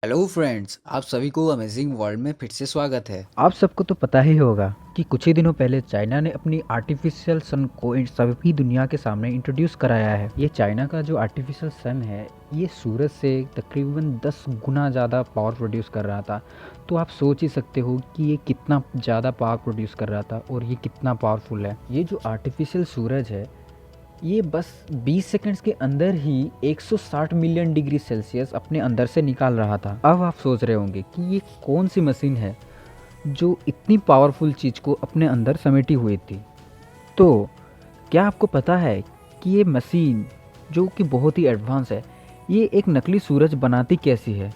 Hello friends, आप सभी को अमेजिंग वर्ल्ड में फिर से स्वागत है। आप सबको तो पता ही होगा कि कुछ ही दिनों पहले चाइना ने अपनी आर्टिफिशियल सन को सभी दुनिया के सामने इंट्रोड्यूस कराया है। ये चाइना का जो आर्टिफिशियल सन है, ये सूरज से तकरीबन 10 गुना ज़्यादा पावर प्रोड्यूस कर रहा था। तो आप सोच ही सकते हो कि ये कितना ज़्यादा पावर प्रोड्यूस कर रहा था और ये कितना पावरफुल है। ये जो आर्टिफिशियल सूरज है, ये बस 20 सेकंड्स के अंदर ही 160 मिलियन डिग्री सेल्सियस अपने अंदर से निकाल रहा था। अब आप सोच रहे होंगे कि ये कौन सी मशीन है जो इतनी पावरफुल चीज़ को अपने अंदर समेटी हुई थी। तो क्या आपको पता है कि ये मशीन जो कि बहुत ही एडवांस है, ये एक नकली सूरज बनाती कैसी है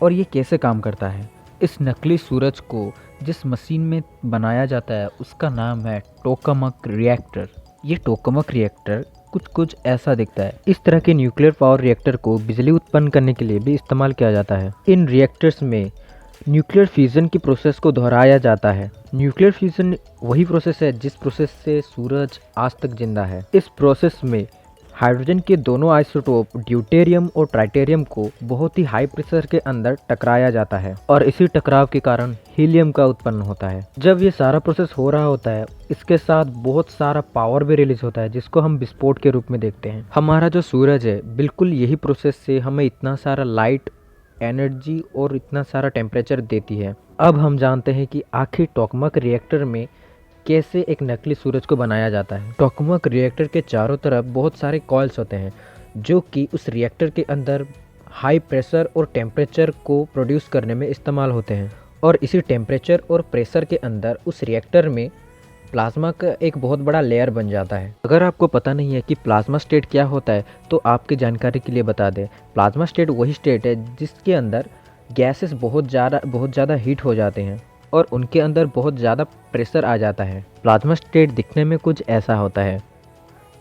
और ये कैसे काम करता है। इस नकली सूरज को जिस मशीन में बनाया जाता है उसका नाम है टोकामक रिएक्टर। ये टोकामक रिएक्टर कुछ कुछ ऐसा दिखता है। इस तरह के न्यूक्लियर पावर रिएक्टर को बिजली उत्पन्न करने के लिए भी इस्तेमाल किया जाता है। इन रिएक्टर्स में न्यूक्लियर फ्यूज़न की प्रोसेस को दोहराया जाता है। न्यूक्लियर फ्यूज़न वही प्रोसेस है जिस प्रोसेस से सूरज आज तक जिंदा है। इस प्रोसेस में हाइड्रोजन के दोनों आइसोटोप ड्यूटेरियम और ट्राइटेरियम को बहुत ही हाई प्रेशर के अंदर टकराया जाता है और इसी टकराव के कारण हीलियम का उत्पन्न होता है। जब ये सारा प्रोसेस हो रहा होता है, इसके साथ बहुत सारा पावर भी रिलीज होता है जिसको हम विस्फोट के रूप में देखते हैं। हमारा जो सूरज है, बिल्कुल यही प्रोसेस से हमें इतना सारा लाइट, एनर्जी और इतना सारा टेम्परेचर देती है। अब हम जानते हैं कि आखिर टोकामक रिएक्टर में कैसे एक नकली सूरज को बनाया जाता है। टोकामक रिएक्टर के चारों तरफ बहुत सारे कॉइल्स होते हैं जो कि उस रिएक्टर के अंदर हाई प्रेशर और टेम्परेचर को प्रोड्यूस करने में इस्तेमाल होते हैं। और इसी टेम्परेचर और प्रेशर के अंदर उस रिएक्टर में प्लाज्मा का एक बहुत बड़ा लेयर बन जाता है। अगर आपको पता नहीं है कि प्लाज्मा स्टेट क्या होता है तो आपकी जानकारी के लिए बता दें। प्लाज्मा स्टेट वही स्टेट है जिसके अंदर गैसेस बहुत ज़्यादा हीट हो जाते हैं और उनके अंदर बहुत ज़्यादा प्रेशर आ जाता है। प्लाज्मा स्टेट दिखने में कुछ ऐसा होता है।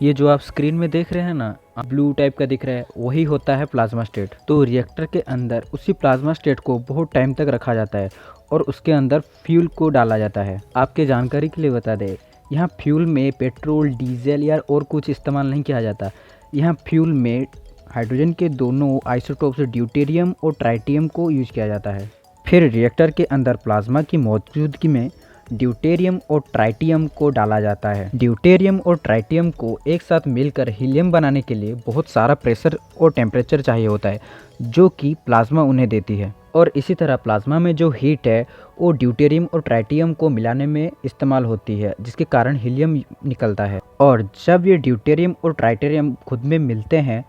ये जो आप स्क्रीन में देख रहे हैं ना, ब्लू टाइप का दिख रहा है, वही होता है प्लाज्मा स्टेट। तो रिएक्टर के अंदर उसी प्लाज्मा स्टेट को बहुत टाइम तक रखा जाता है और उसके अंदर फ्यूल को डाला जाता है। आपके जानकारी के लिए बता दें, यहाँ फ्यूल में पेट्रोल, डीजल या और कुछ इस्तेमाल नहीं किया जाता। यहाँ फ्यूल में हाइड्रोजन के दोनों आइसोटोप्स ड्यूटेरियम और ट्राइटियम को यूज किया जाता है। फिर रिएक्टर के अंदर प्लाज्मा की मौजूदगी में ड्यूटेरियम और ट्राइटियम को डाला जाता है। ड्यूटेरियम और ट्राइटियम को एक साथ मिलकर हीलियम बनाने के लिए बहुत सारा प्रेशर और टेम्परेचर चाहिए होता है जो कि प्लाज्मा उन्हें देती है। और इसी तरह प्लाज्मा में जो हीट है वो ड्यूटेरियम और ट्राइटियम को मिलाने में इस्तेमाल होती है जिसके कारण हीलियम निकलता है। और जब ये ड्यूटेरियम और ट्राइटेरियम खुद में मिलते हैं,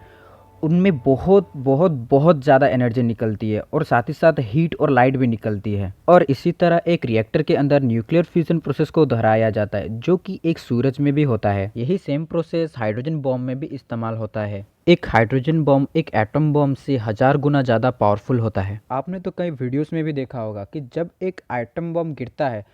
उनमें बहुत बहुत बहुत ज़्यादा एनर्जी निकलती है और साथ ही साथ हीट और लाइट भी निकलती है। और इसी तरह एक रिएक्टर के अंदर न्यूक्लियर फ्यूजन प्रोसेस को दोहराया जाता है जो कि एक सूरज में भी होता है। यही सेम प्रोसेस हाइड्रोजन बॉम्ब में भी इस्तेमाल होता है। एक हाइड्रोजन बॉम्ब एक एटम बॉम्ब से 1000 गुना ज़्यादा पावरफुल होता है। आपने तो कई वीडियोस में भी देखा होगा कि जब एक एटम बॉम्ब गिरता है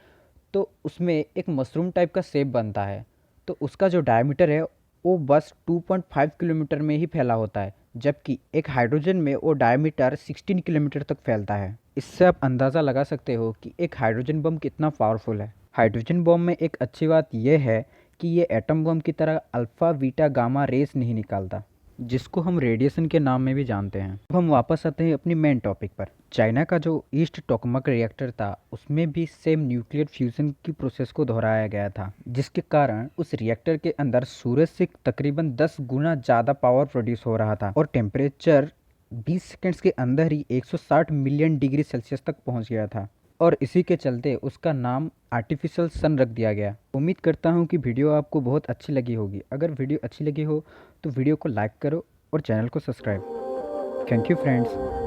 तो उसमें एक मशरूम टाइप का शेप बनता है। तो उसका जो डायमीटर है वो बस 2.5 किलोमीटर में ही फैला होता है, जबकि एक हाइड्रोजन में वो डायमीटर 16 किलोमीटर तक फैलता है। इससे आप अंदाज़ा लगा सकते हो कि एक हाइड्रोजन बम कितना पावरफुल है। हाइड्रोजन बम में एक अच्छी बात यह है कि ये एटम बम की तरह अल्फ़ा बीटा गामा रेस नहीं निकालता, जिसको हम रेडिएशन के नाम में भी जानते हैं। अब हम वापस आते हैं अपनी मेन टॉपिक पर। चाइना का जो ईस्ट टोकामक रिएक्टर था उसमें भी सेम न्यूक्लियर फ्यूजन की प्रोसेस को दोहराया गया था, जिसके कारण उस रिएक्टर के अंदर सूरज से तकरीबन 10 गुना ज़्यादा पावर प्रोड्यूस हो रहा था और टेम्परेचर 20 सेकंड्स के अंदर ही 160 मिलियन डिग्री सेल्सियस तक पहुंच गया था। और इसी के चलते उसका नाम आर्टिफिशियल सन रख दिया गया। उम्मीद करता हूँ कि वीडियो आपको बहुत अच्छी लगी होगी। अगर वीडियो अच्छी लगी हो तो वीडियो को लाइक करो और चैनल को सब्सक्राइब। Thank you friends.